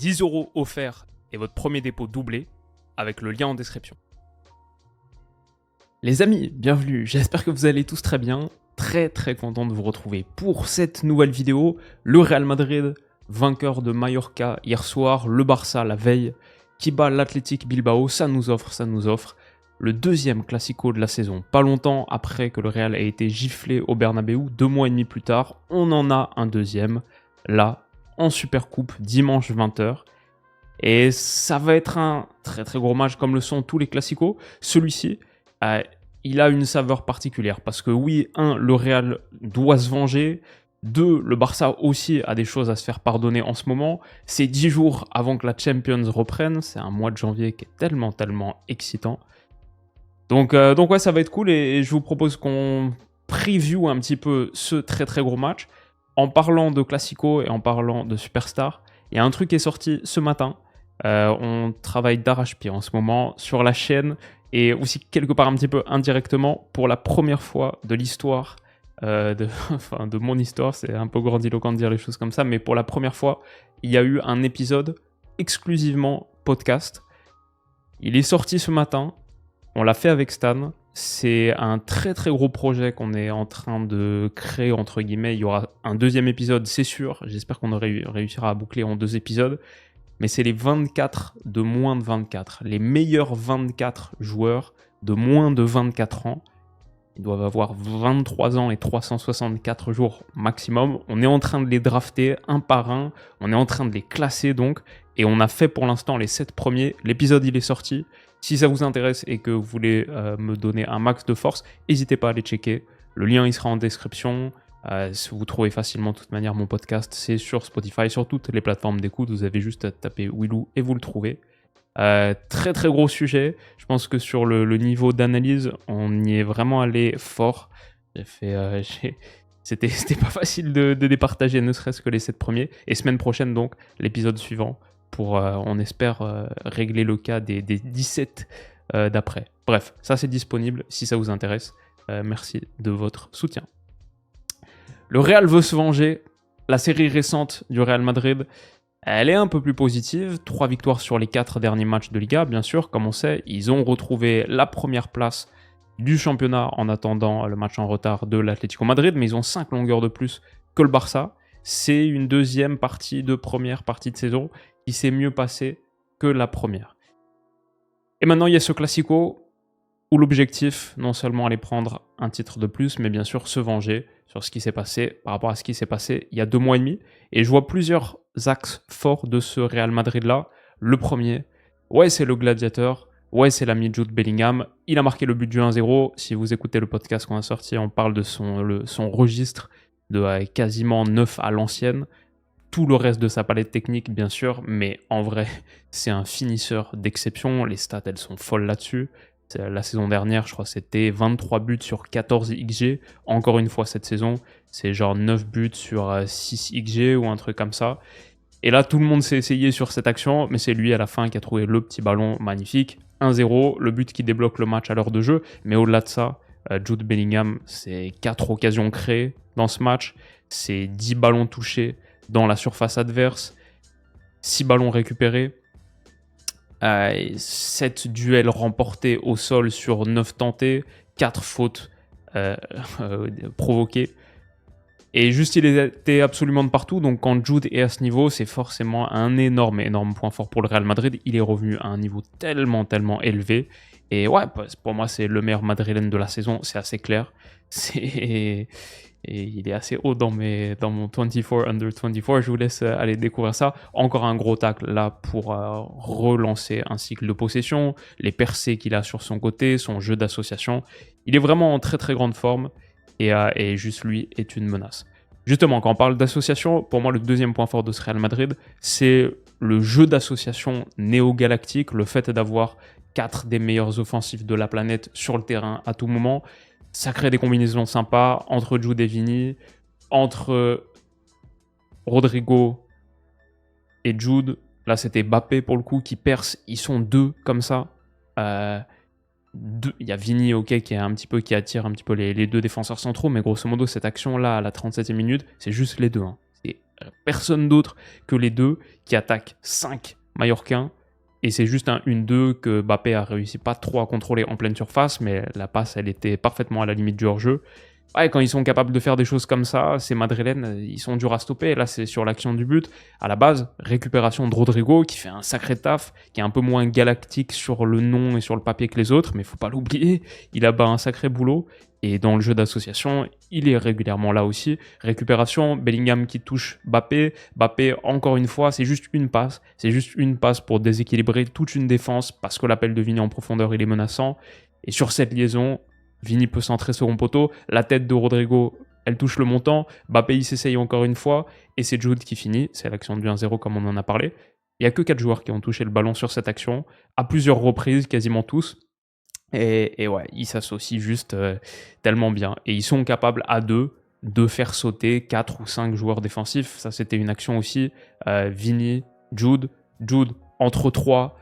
10 € offerts et votre premier dépôt doublé avec le lien en description. Les amis, bienvenue, j'espère que vous allez tous très bien. Très content de vous retrouver pour cette nouvelle vidéo. Le Real Madrid, vainqueur de Mallorca hier soir, le Barça la veille, qui bat l'Athletic Bilbao, ça nous offre le deuxième Classico de la saison. Pas longtemps après que le Real ait été giflé au Bernabéu, 2 mois et demi plus tard, on en a un deuxième, là, en Supercoupe, dimanche 20h. Et ça va être un très gros match comme le sont tous les Classicos. Celui-ci, il a une saveur particulière parce que oui, le Real doit se venger. 2, le Barça aussi a des choses à se faire pardonner en ce moment. C'est 10 jours avant que la Champions reprenne. C'est un mois de janvier qui est tellement excitant. Donc ouais, ça va être cool et je vous propose qu'on preview un petit peu ce très gros match. En parlant de Classico et en parlant de Superstar, il y a un truc qui est sorti ce matin. On travaille d'arrache-pied en ce moment sur la chaîne et aussi quelque part un petit peu indirectement pour la première fois de l'histoire, de mon histoire, c'est un peu grandiloquent de dire les choses comme ça, mais pour la première fois, il y a eu un épisode exclusivement podcast. Il est sorti ce matin, on l'a fait avec Stan. C'est un très gros projet qu'on est en train de créer, entre guillemets. Il y aura un deuxième épisode, c'est sûr. J'espère qu'on réussira à boucler en 2 épisodes. Mais c'est les 24 de moins de 24. Les meilleurs 24 joueurs de moins de 24 ans. Ils doivent avoir 23 ans et 364 jours maximum. On est en train de les drafter un par un. On est en train de les classer donc. Et on a fait pour l'instant les 7 premiers. L'épisode, il est sorti. Si ça vous intéresse et que vous voulez me donner un max de force, n'hésitez pas à aller checker. Le lien, il sera en description. Si vous trouvez facilement de toute manière mon podcast, c'est sur Spotify, sur toutes les plateformes d'écoute. Vous avez juste à taper Willou et vous le trouvez. Très gros sujet. Je pense que sur le niveau d'analyse, on y est vraiment allé fort. C'était pas facile de départager, ne serait-ce que les 7 premiers. Et semaine prochaine, donc, l'épisode suivant, pour, on espère, régler le cas des 17 d'après. Bref, ça c'est disponible si ça vous intéresse. Merci de votre soutien. Le Real veut se venger. La série récente du Real Madrid, elle est un peu plus positive. 3 victoires sur les 4 derniers matchs de Liga, bien sûr. Comme on sait, ils ont retrouvé la première place du championnat en attendant le match en retard de l'Atlético Madrid, mais ils ont 5 longueurs de plus que le Barça. C'est une deuxième partie de première partie de saison qui s'est mieux passée que la première. Et maintenant, il y a ce Classico où l'objectif, non seulement aller prendre un titre de plus, mais bien sûr se venger sur ce qui s'est passé par rapport à ce qui s'est passé il y a 2 mois et demi. Et je vois plusieurs axes forts de ce Real Madrid-là. Le premier, ouais, c'est le gladiateur. Ouais, c'est l'ami Jude Bellingham. Il a marqué le but du 1-0. Si vous écoutez le podcast qu'on a sorti, on parle de son registre de quasiment 9 à l'ancienne. Tout le reste de sa palette technique, bien sûr, mais en vrai, c'est un finisseur d'exception. Les stats, elles sont folles là-dessus. La saison dernière, je crois que c'était 23 buts sur 14 XG. Encore une fois, cette saison, c'est genre 9 buts sur 6 XG ou un truc comme ça. Et là, tout le monde s'est essayé sur cette action, mais c'est lui à la fin qui a trouvé le petit ballon magnifique. 1-0, le but qui débloque le match à l'heure de jeu. Mais au-delà de ça, Jude Bellingham, c'est 4 occasions créées dans ce match. C'est 10 ballons touchés dans la surface adverse. 6 ballons récupérés. 7 duels remportés au sol sur 9 tentés, 4 fautes provoquées. Et juste, il était absolument de partout. Donc, quand Jude est à ce niveau, c'est forcément un énorme point fort pour le Real Madrid. Il est revenu à un niveau tellement élevé. Et ouais, pour moi, c'est le meilleur madrilène de la saison. C'est assez clair. Et il est assez haut dans mon 24 under 24. Je vous laisse aller découvrir ça. Encore un gros tacle là pour relancer un cycle de possession, les percées qu'il a sur son côté, son jeu d'association. Il est vraiment en très grande forme et juste lui est une menace. Justement, quand on parle d'association, pour moi le deuxième point fort de ce Real Madrid, c'est le jeu d'association néo-galactique, le fait d'avoir 4 des meilleurs offensifs de la planète sur le terrain à tout moment. Ça crée des combinaisons sympas entre Jude et Vini, entre Rodrigo et Jude. Là, c'était Mbappé pour le coup qui perce. Ils sont 2 comme ça. Il y a Vini, ok, qui attire un petit peu les 2 défenseurs centraux, mais grosso modo, cette action-là, à la 37e minute, c'est juste les 2. Hein. C'est personne d'autre que les deux qui attaquent 5 Mallorcains. Et c'est juste un 1-2 que Mbappé a réussi pas trop à contrôler en pleine surface, mais la passe, elle était parfaitement à la limite du hors-jeu. Ouais, quand ils sont capables de faire des choses comme ça, ces Madrilènes, ils sont durs à stopper. Là, c'est sur l'action du but. À la base, récupération de Rodrigo, qui fait un sacré taf, qui est un peu moins galactique sur le nom et sur le papier que les autres, mais il faut pas l'oublier, il a un sacré boulot. Et dans le jeu d'association, il est régulièrement là aussi. Récupération, Bellingham qui touche Mbappé. Mbappé, encore une fois, c'est juste une passe. C'est juste une passe pour déséquilibrer toute une défense, parce que l'appel de Vini en profondeur, il est menaçant. Et sur cette liaison, Vini peut centrer second poteau, la tête de Rodrigo, elle touche le montant, Mbappé il s'essaye encore une fois, et c'est Jude qui finit, c'est l'action du 1-0 comme on en a parlé. Il n'y a que 4 joueurs qui ont touché le ballon sur cette action, à plusieurs reprises, quasiment tous. Et ouais, ils s'associent juste tellement bien. Et ils sont capables à deux de faire sauter 4 ou 5 joueurs défensifs. Ça, c'était une action aussi. Vini, Jude entre 3.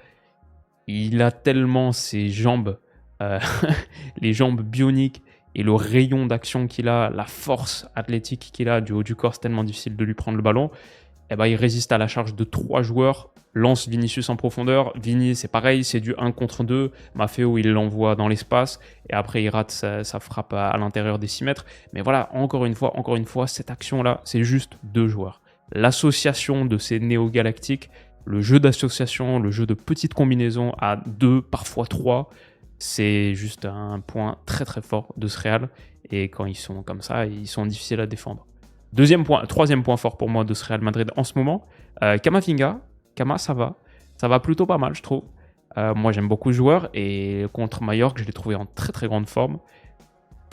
Il a tellement ses jambes, les jambes bioniques et le rayon d'action qu'il a, la force athlétique qu'il a du haut du corps, c'est tellement difficile de lui prendre le ballon. Et ben, il résiste à la charge de 3 joueurs, lance Vinicius en profondeur. Vini, c'est pareil, c'est du 1 contre 2. Maffeo, il l'envoie dans l'espace et après, il rate sa frappe à l'intérieur des 6 mètres. Mais voilà, encore une fois, cette action-là, c'est juste 2 joueurs. L'association de ces néo-galactiques, le jeu d'association, le jeu de petites combinaisons à 2, parfois 3, c'est juste un point très très fort de ce Real. Et quand ils sont comme ça, ils sont difficiles à défendre. Troisième point fort pour moi de ce Real Madrid en ce moment, Camavinga. Ça va plutôt pas mal, je trouve. Moi, j'aime beaucoup le joueur et contre Mallorca, je l'ai trouvé en très très grande forme.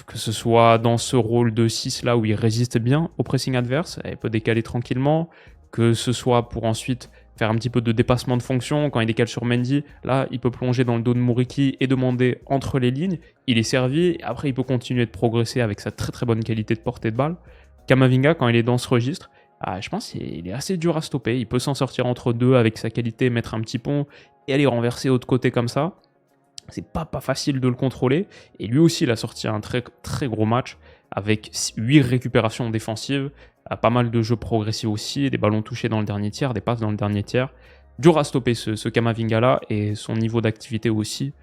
Que ce soit dans ce rôle de 6 là où il résiste bien au pressing adverse, il peut décaler tranquillement, que ce soit pour ensuite faire un petit peu de dépassement de fonction, quand il décale sur Mendy, là il peut plonger dans le dos de Muriqi et demander entre les lignes, il est servi, et après il peut continuer de progresser avec sa très très bonne qualité de portée de balle. Camavinga, quand il est dans ce registre, je pense qu'il est assez dur à stopper, il peut s'en sortir entre deux avec sa qualité, mettre un petit pont et aller renverser de côté comme ça. C'est pas facile de le contrôler. Et lui aussi, il a sorti un très, très gros match avec 8 récupérations défensives, pas mal de jeux progressifs aussi, des ballons touchés dans le dernier tiers, des passes dans le dernier tiers. Dur à stopper ce Camavinga-là et son niveau d'activité aussi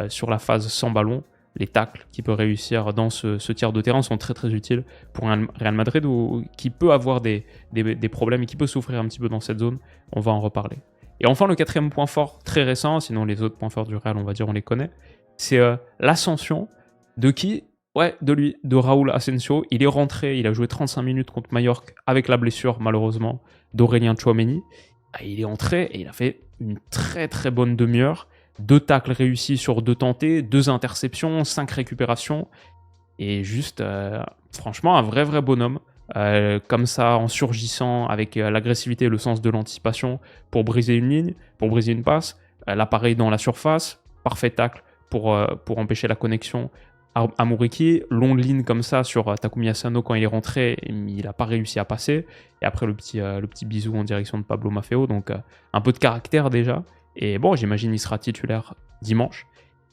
sur la phase sans ballon. Les tacles qu'il peut réussir dans ce tiers de terrain sont très très utiles pour un Real Madrid qui peut avoir des problèmes et qui peut souffrir un petit peu dans cette zone. On va en reparler. Et enfin, le quatrième point fort, très récent, sinon les autres points forts du Real, on va dire, on les connaît, c'est l'ascension de qui ? Ouais, de lui, de Raúl Asensio. Il est rentré, il a joué 35 minutes contre Mallorca avec la blessure, malheureusement, d'Aurélien Tchouaméni. Il est entré et il a fait une très très bonne demi-heure. 2 tacles réussis sur 2 tentés, 2 interceptions, 5 récupérations. Et juste, franchement, un vrai bonhomme. Comme ça, en surgissant avec l'agressivité et le sens de l'anticipation pour briser une ligne, pour briser une passe, l'appareil dans la surface, parfait tacle pour empêcher la connexion à Muriqi, longue ligne comme ça sur Takumi Asano quand il est rentré, il n'a pas réussi à passer, et après le petit bisou en direction de Pablo Maffeo, donc un peu de caractère déjà, et bon, j'imagine il sera titulaire dimanche,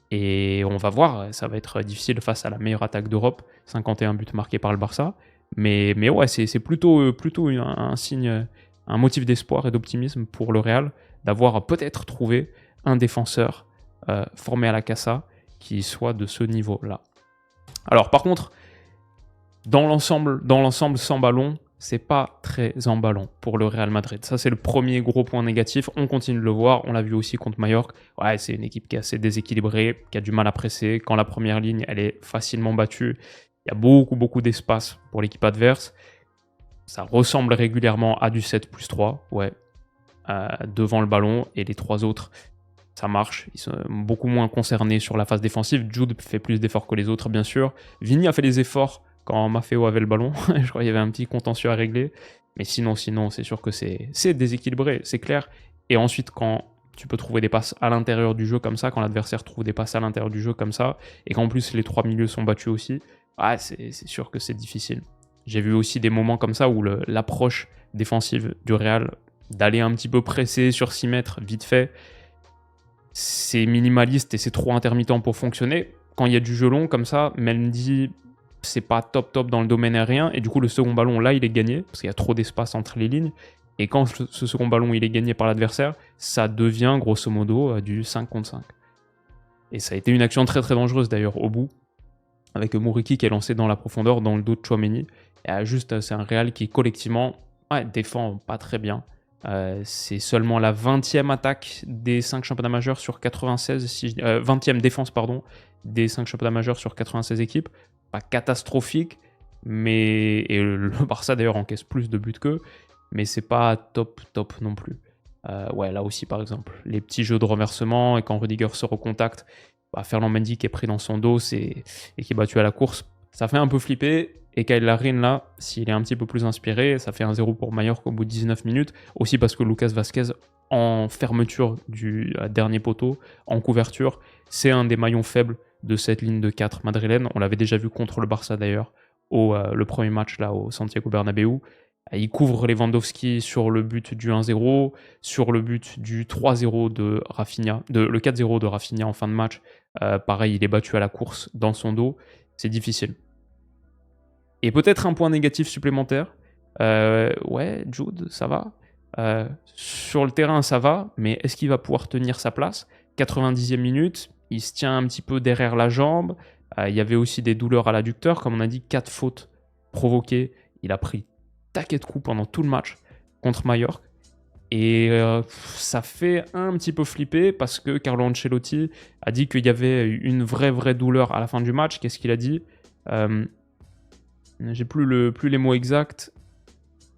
et on va voir, ça va être difficile face à la meilleure attaque d'Europe, 51 buts marqués par le Barça, mais ouais, c'est plutôt un signe, un motif d'espoir et d'optimisme pour le Real d'avoir peut-être trouvé un défenseur formé à la Casa qui soit de ce niveau-là. Alors par contre, dans l'ensemble sans ballon, c'est pas très emballant pour le Real Madrid. Ça, c'est le premier gros point négatif. On continue de le voir. On l'a vu aussi contre Mallorca. Ouais, c'est une équipe qui est assez déséquilibrée, qui a du mal à presser. Quand la première ligne, elle est facilement battue, il y a beaucoup d'espace pour l'équipe adverse. Ça ressemble régulièrement à du 7+3, ouais, devant le ballon. Et les 3 autres, ça marche. Ils sont beaucoup moins concernés sur la phase défensive. Jude fait plus d'efforts que les autres, bien sûr. Vini a fait des efforts quand Maffeo avait le ballon. Je crois qu'il y avait un petit contentieux à régler. Mais sinon, c'est sûr que c'est déséquilibré, c'est clair. Et ensuite, quand tu peux trouver des passes à l'intérieur du jeu comme ça, quand l'adversaire trouve des passes à l'intérieur du jeu comme ça, et qu'en plus les 3 milieux sont battus aussi, c'est sûr que c'est difficile. J'ai vu aussi des moments comme ça où l'approche défensive du Real, d'aller un petit peu presser sur 6 mètres, vite fait, c'est minimaliste et c'est trop intermittent pour fonctionner. Quand il y a du jeu long comme ça, Mendy c'est pas top dans le domaine aérien, et du coup le second ballon là il est gagné, parce qu'il y a trop d'espace entre les lignes, et quand ce second ballon il est gagné par l'adversaire, ça devient grosso modo du 5 contre 5. Et ça a été une action très dangereuse d'ailleurs au bout, avec Muriqi qui est lancé dans la profondeur, dans le dos de Tchouaméni, et juste c'est un Real qui collectivement défend pas très bien. C'est seulement la 20e attaque des 5 championnats majeurs sur 96, 20e défense pardon, des 5 championnats majeurs sur 96 équipes. Pas catastrophique, mais et le Barça d'ailleurs encaisse plus de buts qu'eux, mais c'est pas top non plus. Là aussi par exemple, les petits jeux de renversement, et quand Rudiger se recontacte, Ferland Mendy qui est pris dans son dos et qui est battu à la course, ça fait un peu flipper. Et Kyle Larin là, s'il est un petit peu plus inspiré, ça fait 1-0 pour Mallorca au bout de 19 minutes, aussi parce que Lucas Vazquez en fermeture du dernier poteau, en couverture, c'est un des maillons faibles de cette ligne de 4 madrilène. On l'avait déjà vu contre le Barça d'ailleurs, le premier match là au Santiago Bernabéu. Il couvre Lewandowski sur le but du 1-0, sur le but du 3-0 de Rafinha, le 4-0 de Rafinha en fin de match. Pareil, il est battu à la course dans son dos. C'est difficile. Et peut-être un point négatif supplémentaire. Jude, ça va. Sur le terrain, ça va, mais est-ce qu'il va pouvoir tenir sa place ? 90e minute, il se tient un petit peu derrière la jambe. Il y avait aussi des douleurs à l'adducteur. Comme on a dit, 4 fautes provoquées. Il a pris taquet de coups pendant tout le match contre Mallorca. Et ça fait un petit peu flipper parce que Carlo Ancelotti a dit qu'il y avait une vraie douleur à la fin du match. Qu'est-ce qu'il a dit ? J'ai plus les mots exacts.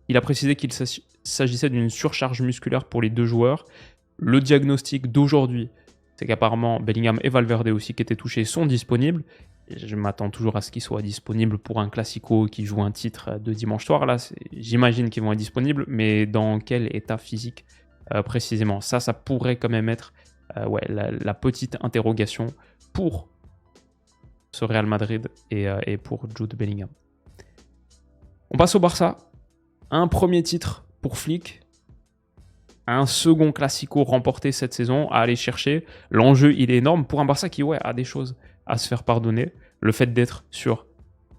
Il a précisé qu'il s'agissait d'une surcharge musculaire pour les deux joueurs. Le diagnostic d'aujourd'hui, c'est qu'apparemment Bellingham et Valverde aussi qui étaient touchés sont disponibles. Et je m'attends toujours à ce qu'ils soient disponibles pour un classico qui joue un titre de dimanche soir. Là, j'imagine qu'ils vont être disponibles, mais dans quel état physique précisément ? Ça pourrait quand même être la petite interrogation pour ce Real Madrid et pour Jude Bellingham. On passe au Barça. Un premier titre pour Flick. Un second classico remporté cette saison à aller chercher. L'enjeu, il est énorme pour un Barça qui a des choses à se faire pardonner. Le fait d'être sur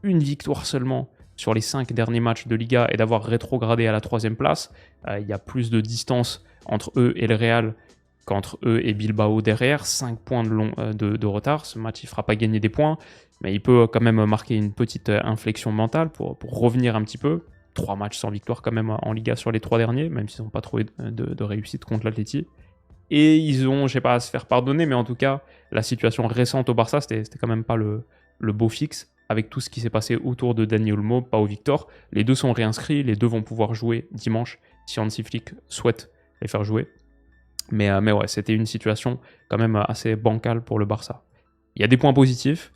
une victoire seulement sur les 5 derniers matchs de Liga et d'avoir rétrogradé à la 3e place. Il y a plus de distance entre eux et le Real qu'entre eux et Bilbao derrière. 5 points de retard. Ce match, il ne fera pas gagner des points, mais il peut quand même marquer une petite inflexion mentale pour revenir un petit peu. 3 matchs sans victoire quand même en Liga sur les 3 derniers, même s'ils n'ont pas trouvé de réussite contre l'Atleti. Et ils ont, je sais pas, à se faire pardonner, mais en tout cas, la situation récente au Barça, c'était quand même pas le beau fixe, avec tout ce qui s'est passé autour de Dani Olmo, Pau Victor. Les deux sont réinscrits, les deux vont pouvoir jouer dimanche, si Hansi Flick souhaite les faire jouer. Mais c'était une situation quand même assez bancale pour le Barça. Il y a des points positifs,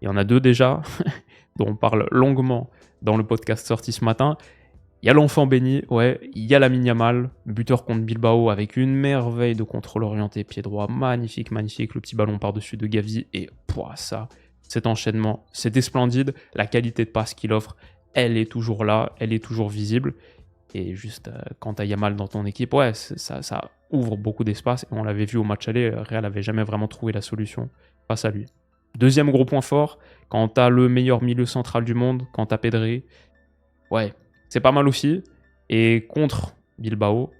il y en a 2 déjà, dont on parle longuement dans le podcast sorti ce matin. Il y a l'enfant béni, il y a Lamine Yamal, buteur contre Bilbao avec une merveille de contrôle orienté pied droit, magnifique, le petit ballon par-dessus de Gavi, et cet enchaînement, c'était splendide. La qualité de passe qu'il offre, elle est toujours là, elle est toujours visible. Et juste quand tu as Yamal dans ton équipe, ça ouvre beaucoup d'espace. Et on l'avait vu au match aller, Real n'avait jamais vraiment trouvé la solution face à lui. Deuxième gros point fort, quand tu as le meilleur milieu central du monde, quand tu as Pedri, c'est pas mal aussi. Et contre Bilbao,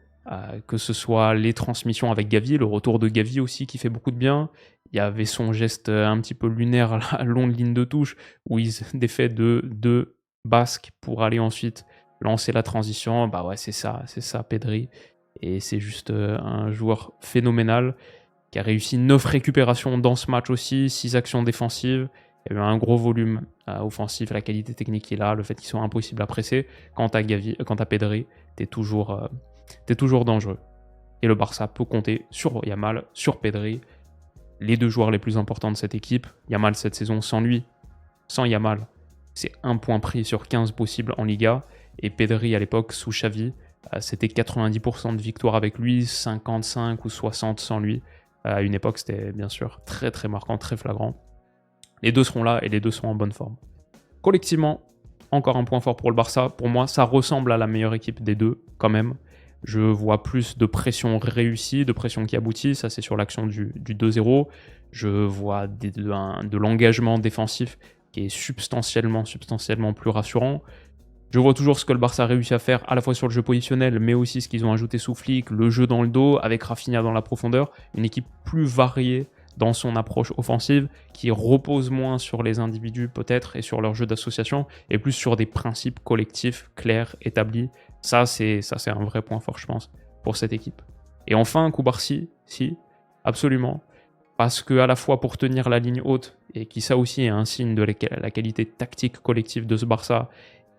que ce soit les transmissions avec Gavi, le retour de Gavi aussi qui fait beaucoup de bien. Il y avait son geste un petit peu lunaire à la longue ligne de touche où il défait de basque pour aller ensuite lancer la transition. C'est ça Pedri. Et c'est juste un joueur phénoménal qui a réussi 9 récupérations dans ce match aussi, 6 actions défensives. Il y a eu un gros volume offensif, la qualité technique est là, le fait qu'ils soient impossibles à presser. Quant à Pedri, t'es toujours dangereux. Et le Barça peut compter sur Yamal, sur Pedri, les deux joueurs les plus importants de cette équipe. Yamal cette saison, sans Yamal, c'est 1 point pris sur 15 possibles en Liga. Et Pedri à l'époque, sous Xavi, c'était 90% de victoire avec lui, 55 ou 60 sans lui. À une époque, c'était bien sûr très très marquant, très flagrant. Les deux seront là et les deux sont en bonne forme. Collectivement, encore un point fort pour le Barça. Pour moi, ça ressemble à la meilleure équipe des deux, quand même. Je vois plus de pression réussie, de pression qui aboutit. Ça, c'est sur l'action du 2-0. Je vois de l'engagement défensif qui est substantiellement plus rassurant. Je vois toujours ce que le Barça a réussi à faire à la fois sur le jeu positionnel, mais aussi ce qu'ils ont ajouté sous Flick, le jeu dans le dos, avec Rafinha dans la profondeur, une équipe plus variée dans son approche offensive, qui repose moins sur les individus peut-être et sur leur jeu d'association, et plus sur des principes collectifs clairs, établis. Ça c'est un vrai point fort, je pense, pour cette équipe. Et enfin, Koubarsi, si, absolument, parce que à la fois pour tenir la ligne haute, et qui ça aussi est un signe de la qualité tactique collective de ce Barça,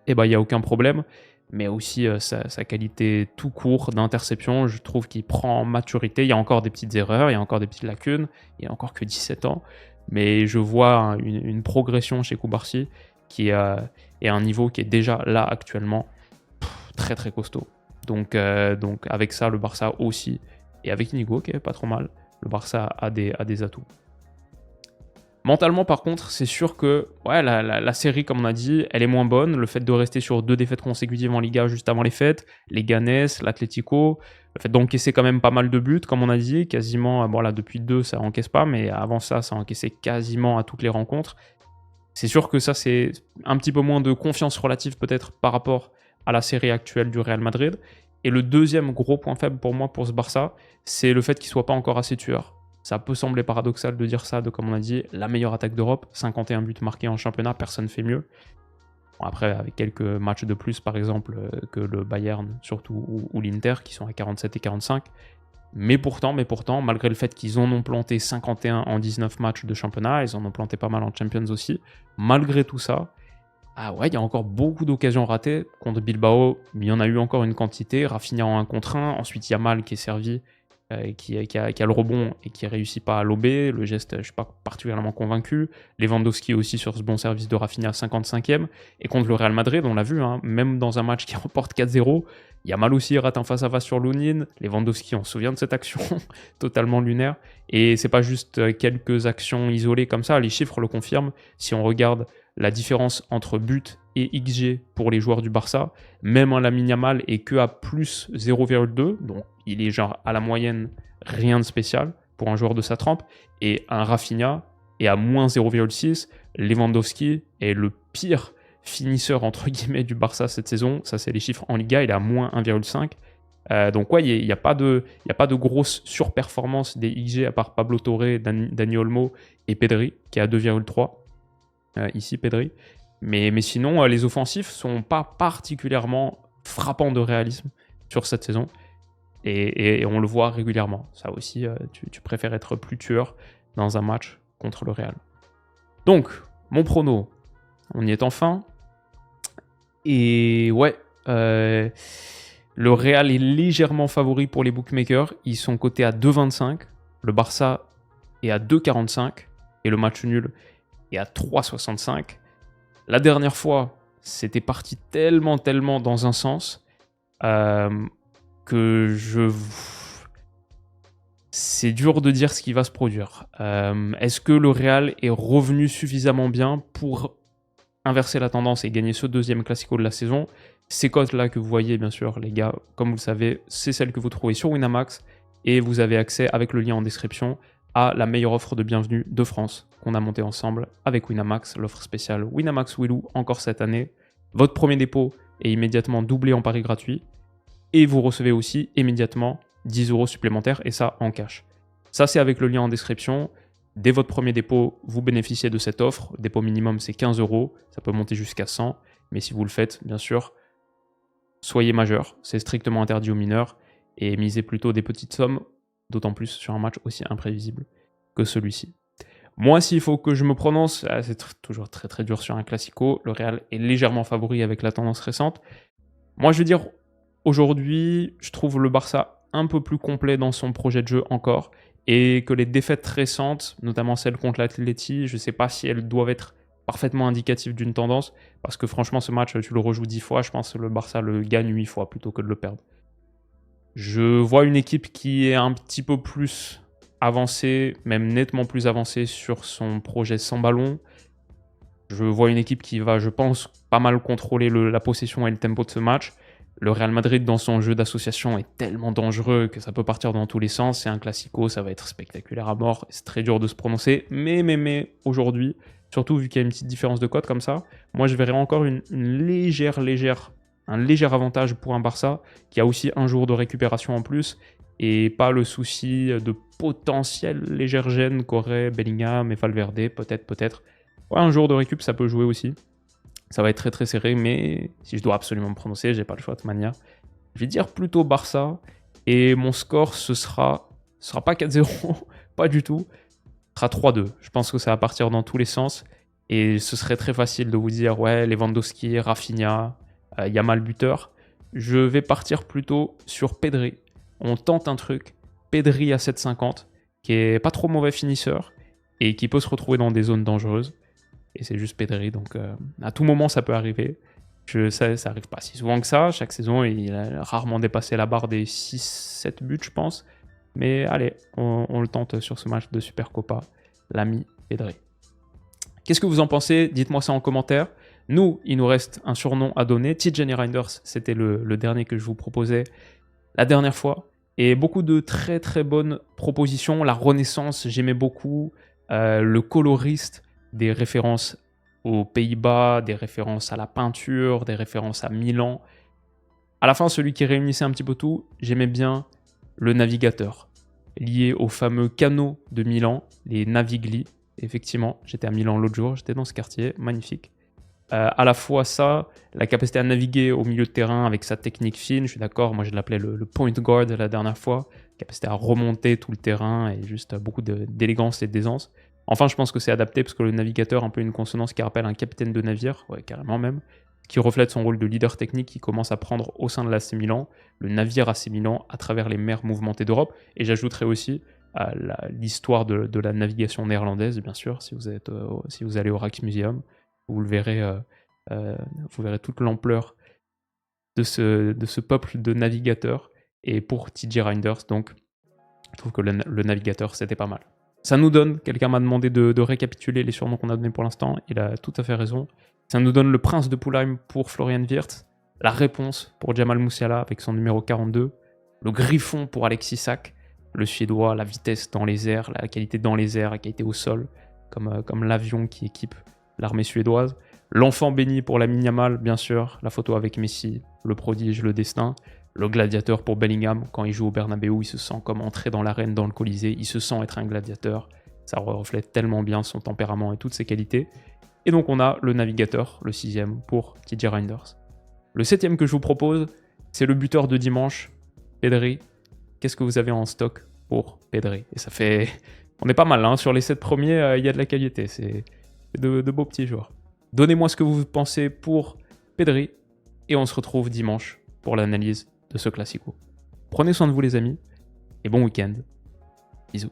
il n'y a aucun problème, mais aussi sa qualité tout court d'interception, je trouve qu'il prend en maturité. Il y a encore des petites erreurs, il y a encore des petites lacunes, il n'a encore que 17 ans, mais je vois une progression chez Koubarsi qui est à un niveau qui est déjà là actuellement très très costaud. Donc avec ça, le Barça aussi, et avec Nigo qui est pas trop mal, le Barça a des atouts. Mentalement, par contre, c'est sûr que la série, comme on a dit, elle est moins bonne. Le fait de rester sur 2 défaites consécutives en Liga juste avant les fêtes, les Ganes, l'Atlético, le fait d'encaisser quand même pas mal de buts, comme on a dit, quasiment, depuis 2, ça encaisse pas, mais avant ça encaissait quasiment à toutes les rencontres. C'est sûr que ça, c'est un petit peu moins de confiance relative peut-être par rapport à la série actuelle du Real Madrid. Et le deuxième gros point faible pour moi, pour ce Barça, c'est le fait qu'il soit pas encore assez tueur. Ça peut sembler paradoxal de dire ça, comme on a dit, la meilleure attaque d'Europe, 51 buts marqués en championnat, personne ne fait mieux. Bon, après, avec quelques matchs de plus, par exemple, que le Bayern, surtout, ou l'Inter, qui sont à 47 et 45. Mais pourtant, malgré le fait qu'ils en ont planté 51 en 19 matchs de championnat, ils en ont planté pas mal en Champions aussi, malgré tout ça, il y a encore beaucoup d'occasions ratées. Contre Bilbao, il y en a eu encore une quantité. Rafinha en 1 contre 1, ensuite Yamal qui est servi, qui a le rebond et qui ne réussit pas à lober. Le geste, je ne suis pas particulièrement convaincu. Lewandowski aussi sur ce bon service de Rafinha, 55e. Et contre le Real Madrid, on l'a vu, même dans un match qui remporte 4-0, Yamal aussi rate un face-à-face sur Lunin. Lewandowski, on se souvient de cette action totalement lunaire. Et c'est pas juste quelques actions isolées comme ça, les chiffres le confirment. Si on regarde la différence entre but et XG pour les joueurs du Barça, même un Lamine Yamal est que à plus 0,2, donc il est genre à la moyenne, rien de spécial pour un joueur de sa trempe, et un Rafinha est à moins 0,6. Lewandowski est le pire finisseur entre guillemets du Barça cette saison, ça c'est les chiffres en Liga, il est à moins 1,5. Donc il n'y a pas de grosse surperformance des XG à part Pablo Torre, Dani Olmo et Pedri qui est à 2,3. Ici Pedri. Mais sinon, les offensifs sont pas particulièrement frappants de réalisme sur cette saison. Et on le voit régulièrement. Ça aussi, tu préfères être plus tueur dans un match contre le Real. Donc, mon prono, on y est enfin. Et le Real est légèrement favori pour les bookmakers. Ils sont cotés à 2,25. Le Barça est à 2,45. Et le match nul est à 3,65. La dernière fois, c'était parti tellement dans un sens que c'est dur de dire ce qui va se produire. Est-ce que le Real est revenu suffisamment bien pour inverser la tendance et gagner ce deuxième Classico de la saison? Ces cotes-là que vous voyez, bien sûr, les gars, comme vous le savez, c'est celles que vous trouvez sur Winamax et vous avez accès, avec le lien en description, à la meilleure offre de bienvenue de France qu'on a montée ensemble avec Winamax, l'offre spéciale Winamax Willou encore cette année. Votre premier dépôt est immédiatement doublé en pari gratuit et vous recevez aussi immédiatement 10 € supplémentaires et ça en cash. Ça c'est avec le lien en description. Dès votre premier dépôt, vous bénéficiez de cette offre. Dépôt minimum c'est 15 €, ça peut monter jusqu'à 100, mais si vous le faites, bien sûr, soyez majeur, c'est strictement interdit aux mineurs et misez plutôt des petites sommes, d'autant plus sur un match aussi imprévisible que celui-ci. Moi, s'il faut que je me prononce, c'est toujours très dur sur un Classico. Le Real est légèrement favori avec la tendance récente. Moi, je veux dire, aujourd'hui, je trouve le Barça un peu plus complet dans son projet de jeu encore, et que les défaites récentes, notamment celle contre l'Atleti, je ne sais pas si elles doivent être parfaitement indicatives d'une tendance, parce que franchement, ce match, tu le rejoues 10 fois, je pense que le Barça le gagne 8 fois plutôt que de le perdre. Je vois une équipe qui est un petit peu plus avancée, même nettement plus avancée sur son projet sans ballon. Je vois une équipe qui va, je pense, pas mal contrôler la possession et le tempo de ce match. Le Real Madrid, dans son jeu d'association, est tellement dangereux que ça peut partir dans tous les sens. C'est un classico, ça va être spectaculaire à mort. C'est très dur de se prononcer. Mais aujourd'hui, surtout vu qu'il y a une petite différence de cote comme ça. Moi, je verrais encore un léger avantage pour un Barça qui a aussi un jour de récupération en plus et pas le souci de potentielle légère gêne qu'aurait Bellingham et Valverde, peut-être. Ouais, un jour de récup, ça peut jouer aussi. Ça va être très très serré, mais si je dois absolument me prononcer, j'ai pas le choix de toute manière. Je vais dire plutôt Barça, et mon score, ce sera pas 4-0, pas du tout, ce sera 3-2. Je pense que ça va partir dans tous les sens, et ce serait très facile de vous dire, ouais, Lewandowski, Rafinha, Yamal buteur. Je vais partir plutôt sur Pedri. On tente un truc, Pedri à 7,50, qui est pas trop mauvais finisseur, et qui peut se retrouver dans des zones dangereuses. Et c'est juste Pedri, donc à tout moment ça peut arriver. Ça arrive pas si souvent que ça. Chaque saison, il a rarement dépassé la barre des 6-7 buts, je pense. Mais allez, on le tente sur ce match de Supercopa, l'ami Pedri. Qu'est-ce que vous en pensez? Dites-moi ça en commentaire. Nous, il nous reste un surnom à donner. Tidjane Reinders, c'était le dernier que je vous proposais la dernière fois. Et beaucoup de très très bonnes propositions. La Renaissance, j'aimais beaucoup. Le coloriste, des références aux Pays-Bas, des références à la peinture, des références à Milan. À la fin, celui qui réunissait un petit peu tout, j'aimais bien le navigateur, lié au fameux canot de Milan, les Navigli. Effectivement, j'étais à Milan l'autre jour, j'étais dans ce quartier, magnifique. À la fois ça, la capacité à naviguer au milieu de terrain avec sa technique fine, je suis d'accord, moi je l'appelais le point guard la dernière fois, capacité à remonter tout le terrain et juste beaucoup d'élégance et d'aisance. Enfin, je pense que c'est adapté parce que le navigateur a un peu une consonance qui rappelle un capitaine de navire, ouais, carrément même, qui reflète son rôle de leader technique qui commence à prendre au sein de l'AC Milan, le navire AC Milan à travers les mers mouvementées d'Europe. Et j'ajouterai aussi l'histoire de la navigation néerlandaise, bien sûr, si vous allez au Rijksmuseum, vous le verrez, vous verrez toute l'ampleur de ce peuple de navigateurs. Et pour TJ Reinders, donc, je trouve que le navigateur, c'était pas mal. Ça nous donne, quelqu'un m'a demandé de récapituler les surnoms qu'on a donnés pour l'instant, il a tout à fait raison. Ça nous donne le prince de Pulheim pour Florian Wirtz, la réponse pour Jamal Musiala avec son numéro 42, le griffon pour Alexis Sack, le suédois, la vitesse dans les airs, la qualité dans les airs, la qualité au sol, comme l'avion qui équipe l'armée suédoise. L'enfant béni pour Lamine Yamal, bien sûr, la photo avec Messi, le prodige, le destin. Le gladiateur pour Bellingham, quand il joue au Bernabeu, il se sent comme entrer dans l'arène, dans le Colisée, il se sent être un gladiateur. Ça reflète tellement bien son tempérament et toutes ses qualités. Et donc on a le navigateur, le 6e, pour TJ Reinders. Le 7e que je vous propose, c'est le buteur de dimanche, Pedri. Qu'est-ce que vous avez en stock pour Pedri? Et ça fait... On est pas mal, hein. Sur les 7 premiers, il y a de la qualité, c'est de beaux petits joueurs. Donnez-moi ce que vous pensez pour Pedri, et on se retrouve dimanche pour l'analyse de ce classico. Prenez soin de vous les amis, et bon week-end. Bisous.